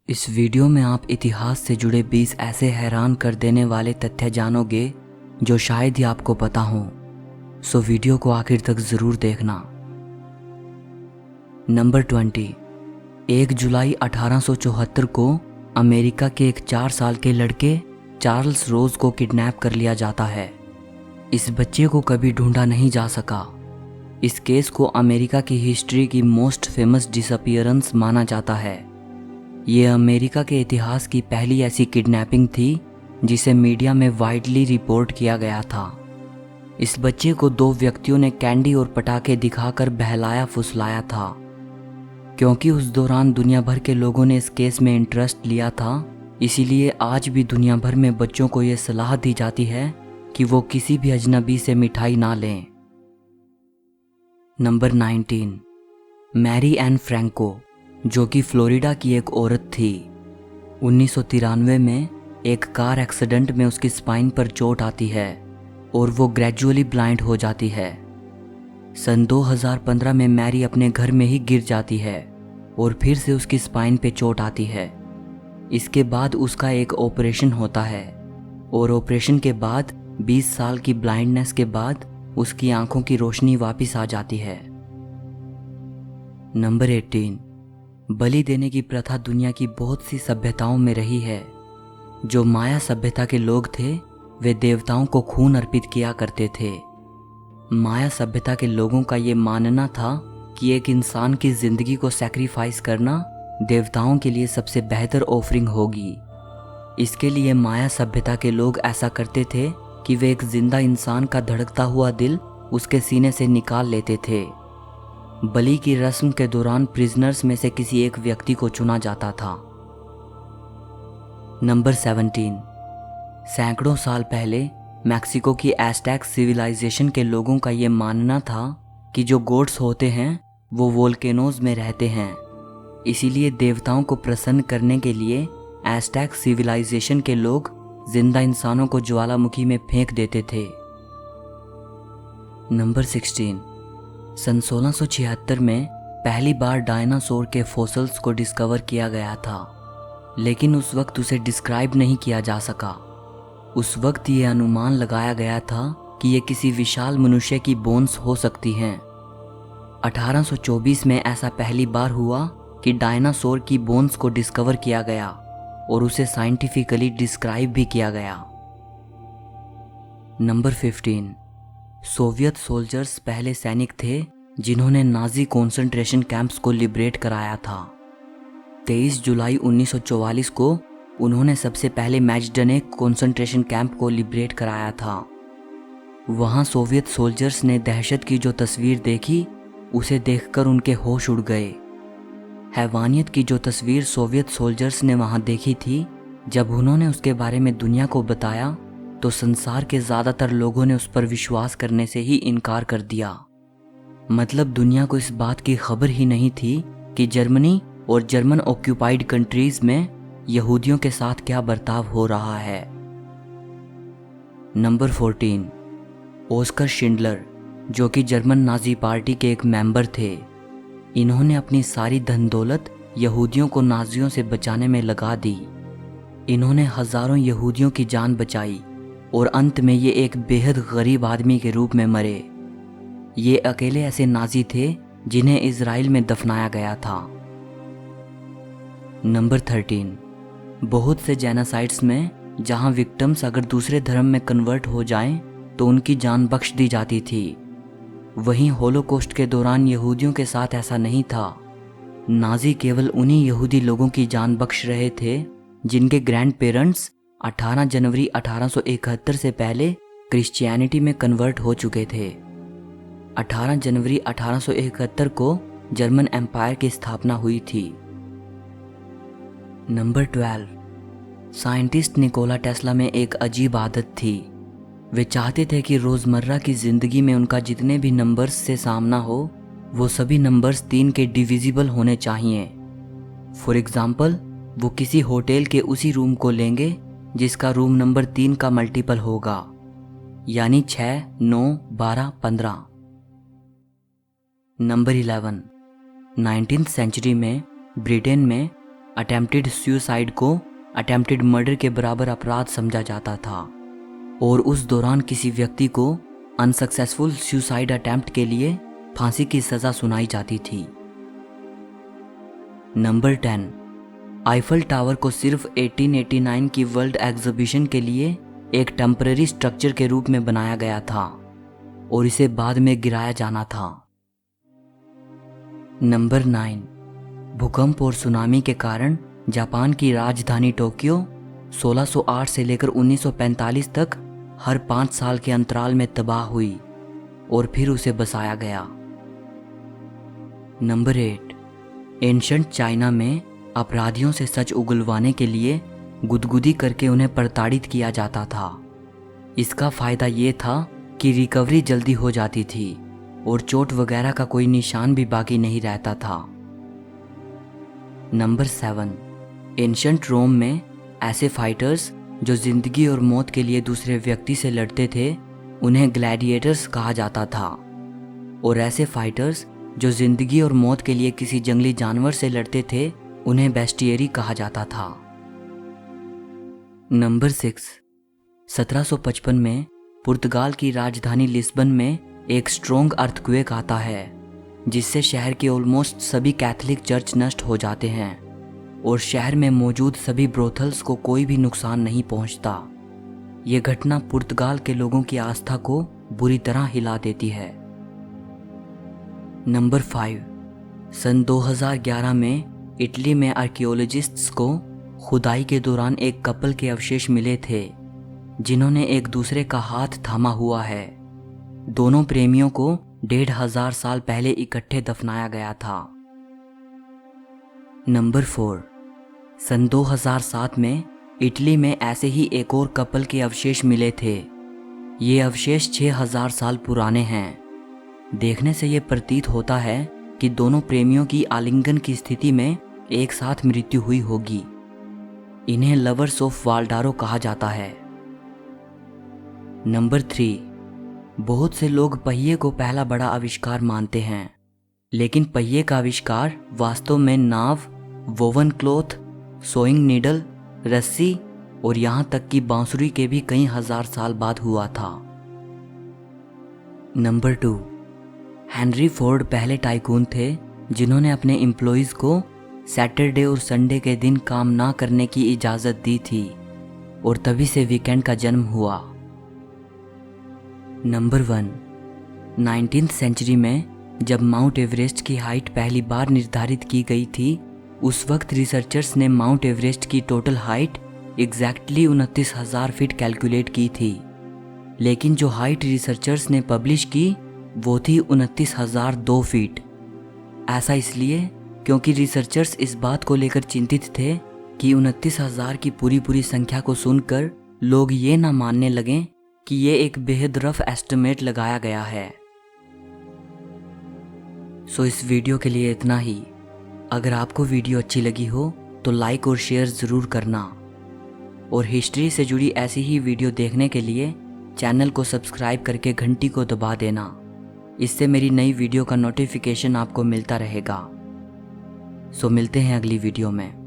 इस वीडियो में आप इतिहास से जुड़े 20 ऐसे हैरान कर देने वाले तथ्य जानोगे जो शायद ही आपको पता हो। सो वीडियो को आखिर तक जरूर देखना। नंबर 20। 1 जुलाई 1874 को अमेरिका के एक 4 साल के लड़के चार्ल्स रोज को किडनैप कर लिया जाता है। इस बच्चे को कभी ढूंढा नहीं जा सका। इस केस को अमेरिका की हिस्ट्री की मोस्ट फेमस डिसअपीयरेंस माना जाता है। ये अमेरिका के इतिहास की पहली ऐसी किडनैपिंग थी जिसे मीडिया में वाइडली रिपोर्ट किया गया था। इस बच्चे को 2 व्यक्तियों ने कैंडी और पटाखे दिखाकर बहलाया फुसलाया था। क्योंकि उस दौरान दुनिया भर के लोगों ने इस केस में इंटरेस्ट लिया था, इसीलिए आज भी दुनिया भर में बच्चों को ये सलाह दी जाती है कि वो किसी भी अजनबी से मिठाई ना लें। नंबर 19। मैरी एन फ्रैंको, जो कि फ्लोरिडा की एक औरत थी। 1993 में एक कार एक्सीडेंट में उसकी स्पाइन पर चोट आती है और वो ग्रेजुअली ब्लाइंड हो जाती है। सन 2015 में मैरी अपने घर में ही गिर जाती है और फिर से उसकी स्पाइन पे चोट आती है। इसके बाद उसका एक ऑपरेशन होता है और ऑपरेशन के बाद 20 साल की ब्लाइंडनेस के बाद उसकी आंखों की रोशनी वापस आ जाती है। नंबर 18। बलि देने की प्रथा दुनिया की बहुत सी सभ्यताओं में रही है। जो माया सभ्यता के लोग थे वे देवताओं को खून अर्पित किया करते थे। माया सभ्यता के लोगों का ये मानना था कि एक इंसान की जिंदगी को सैक्रिफाइस करना देवताओं के लिए सबसे बेहतर ऑफरिंग होगी। इसके लिए माया सभ्यता के लोग ऐसा करते थे कि वे एक जिंदा इंसान का धड़कता हुआ दिल उसके सीने से निकाल लेते थे। बलि की रस्म के दौरान प्रिजनर्स में से किसी एक व्यक्ति को चुना जाता था। नंबर 17। सैकड़ों साल पहले मैक्सिको की एज़टेक सिविलाइजेशन के लोगों का ये मानना था कि जो गॉड्स होते हैं वो वोल्केनोज में रहते हैं। इसीलिए देवताओं को प्रसन्न करने के लिए एज़टेक सिविलाइजेशन के लोग जिंदा इंसानों को ज्वालामुखी में फेंक देते थे। नंबर 16। सन 1676 में पहली बार डायनासोर के फॉसिल्स को डिस्कवर किया गया था, लेकिन उस वक्त उसे डिस्क्राइब नहीं किया जा सका। उस वक्त ये अनुमान लगाया गया था कि ये किसी विशाल मनुष्य की बोन्स हो सकती हैं। 1824 में ऐसा पहली बार हुआ कि डायनासोर की बोन्स को डिस्कवर किया गया और उसे साइंटिफिकली डिस्क्राइब भी किया गया। नंबर 15। सोवियत सोल्जर्स पहले सैनिक थे जिन्होंने नाजी कॉन्सेंट्रेशन कैंप्स को लिबरेट कराया था। 23 जुलाई 1944 को उन्होंने सबसे पहले मैजडने कॉन्सेंट्रेशन कैंप को लिबरेट कराया था। वहां सोवियत सोल्जर्स ने दहशत की जो तस्वीर देखी उसे देखकर उनके होश उड़ गए। हैवानियत की जो तस्वीर सोवियत सोल्जर्स ने वहां देखी थी, जब उन्होंने उसके बारे में दुनिया को बताया तो संसार के ज़्यादातर लोगों ने उस पर विश्वास करने से ही इनकार कर दिया। मतलब दुनिया को इस बात की खबर ही नहीं थी कि जर्मनी और जर्मन ऑक्यूपाइड कंट्रीज में यहूदियों के साथ क्या बर्ताव हो रहा है। नंबर 14। ऑस्कर शिंडलर, जो कि जर्मन नाजी पार्टी के एक मेंबर थे। इन्होंने अपनी सारी धन दौलत यहूदियों को नाजियों से बचाने में लगा दी। इन्होंने हजारों यहूदियों की जान बचाई और अंत में ये एक बेहद गरीब आदमी के रूप में मरे। ये अकेले ऐसे नाजी थे जिन्हें इजराइल में दफनाया गया था। नंबर 13। बहुत से जेनोसाइड्स में जहां विक्टिम्स अगर दूसरे धर्म में कन्वर्ट हो जाएं तो उनकी जान बख्श दी जाती थी। वहीं होलोकॉस्ट के दौरान यहूदियों के साथ ऐसा नहीं था। नाजी केवल उन्हीं यहूदी लोगों की जान बख्श रहे थे जिनके ग्रैंड पेरेंट्स 18 जनवरी 1871 से पहले क्रिश्चियनिटी में कन्वर्ट हो चुके थे। 18 जनवरी 1871 को जर्मन एम्पायर की स्थापना हुई थी। नंबर 12। साइंटिस्ट निकोला टेस्ला में एक अजीब आदत थी। वे चाहते थे कि रोज़मर्रा की ज़िंदगी में उनका जितने भी नंबर्स से सामना हो वो सभी नंबर्स 3 के डिविजिबल होने चाहिए। फॉर एग्ज़ाम्पल, वो किसी होटल के उसी रूम को लेंगे जिसका रूम नंबर 3 का मल्टीपल होगा, यानी 6, 9, 12, 15। नंबर 11। 19th सेंचुरी में ब्रिटेन में अटेम्प्टेड सुसाइड को अटेम्प्टेड मर्डर के बराबर अपराध समझा जाता था और उस दौरान किसी व्यक्ति को अनसक्सेसफुल सुसाइड अटेम्प्ट के लिए फांसी की सज़ा सुनाई जाती थी। नंबर 10, आईफल टावर को सिर्फ 1889 की वर्ल्ड एग्जीबिशन के लिए एक टेम्पररी स्ट्रक्चर के रूप में बनाया गया था और इसे बाद में गिराया जाना था। नंबर 9, भूकंप और सुनामी के कारण जापान की राजधानी टोक्यो 1608 से लेकर 1945 तक हर 5 साल के अंतराल में तबाह हुई और फिर उसे बसाया गया। नंबर 8, एंशंट चाइना में अपराधियों से सच उगलवाने के लिए गुदगुदी करके उन्हें प्रताड़ित किया जाता था। इसका फायदा ये था कि रिकवरी जल्दी हो जाती थी और चोट वगैरह का कोई निशान भी बाकी नहीं रहता था। नंबर 7, एंशंट रोम में ऐसे फाइटर्स जो जिंदगी और मौत के लिए दूसरे व्यक्ति से लड़ते थे उन्हें ग्लैडिएटर्स कहा जाता था और ऐसे फाइटर्स जो जिंदगी और मौत के लिए किसी जंगली जानवर से लड़ते थे उन्हें बेस्टियरी कहा जाता था। नंबर 6, 1755 में पुर्तगाल की राजधानी लिस्बन में एक स्ट्रॉन्ग अर्थक्वेक आता है जिससे शहर के ऑलमोस्ट सभी कैथोलिक चर्च नष्ट हो जाते हैं और शहर में मौजूद सभी ब्रोथल्स को कोई भी नुकसान नहीं पहुंचता। यह घटना पुर्तगाल के लोगों की आस्था को बुरी तरह हिला देती है। नंबर 5, सन 2011 में इटली में आर्कियोलॉजिस्ट्स को खुदाई के दौरान एक कपल के अवशेष मिले थे जिन्होंने एक दूसरे का हाथ थामा हुआ है। दोनों प्रेमियों को 1500 साल पहले इकट्ठे दफनाया गया था। नंबर 4, सन 2007 में इटली में ऐसे ही एक और कपल के अवशेष मिले थे। ये अवशेष 6000 साल पुराने हैं। देखने से ये प्रतीत होता है कि दोनों प्रेमियों की आलिंगन की स्थिति में एक साथ मृत्यु हुई होगी। इन्हें लवर्स ऑफ वाल्डारो कहा जाता है। नंबर 3, बहुत से लोग पहिए को पहला बड़ा आविष्कार मानते हैं, लेकिन पहिए का आविष्कार वास्तव में नाव, वोवन क्लॉथ, सोइंग नीडल, रस्सी और यहाँ तक कि बांसुरी के भी कई हजार साल बाद हुआ था। नंबर 2, हेनरी फोर्ड पहले टाइकून थे जिन्होंने अपने एम्प्लॉइज को सैटरडे और संडे के दिन काम ना करने की इजाज़त दी थी और तभी से वीकेंड का जन्म हुआ। नंबर 1, 19th सेंचुरी में जब माउंट एवरेस्ट की हाइट पहली बार निर्धारित की गई थी उस वक्त रिसर्चर्स ने माउंट एवरेस्ट की total height exactly 29,000 feet calculate की थी, लेकिन जो हाइट रिसर्चर्स ने पब्लिश की वो थी 29,002 फीट। ऐसा इसलिए क्योंकि रिसर्चर्स इस बात को लेकर चिंतित थे कि 29,000 की पूरी संख्या को सुनकर लोग ये ना मानने लगें कि ये एक बेहद रफ एस्टिमेट लगाया गया है। सो इस वीडियो के लिए इतना ही। अगर आपको वीडियो अच्छी लगी हो तो लाइक और शेयर ज़रूर करना और हिस्ट्री से जुड़ी ऐसी ही वीडियो देखने के लिए चैनल को सब्सक्राइब करके घंटी को दबा देना। इससे मेरी नई वीडियो का नोटिफिकेशन आपको मिलता रहेगा। सो मिलते हैं अगली वीडियो में।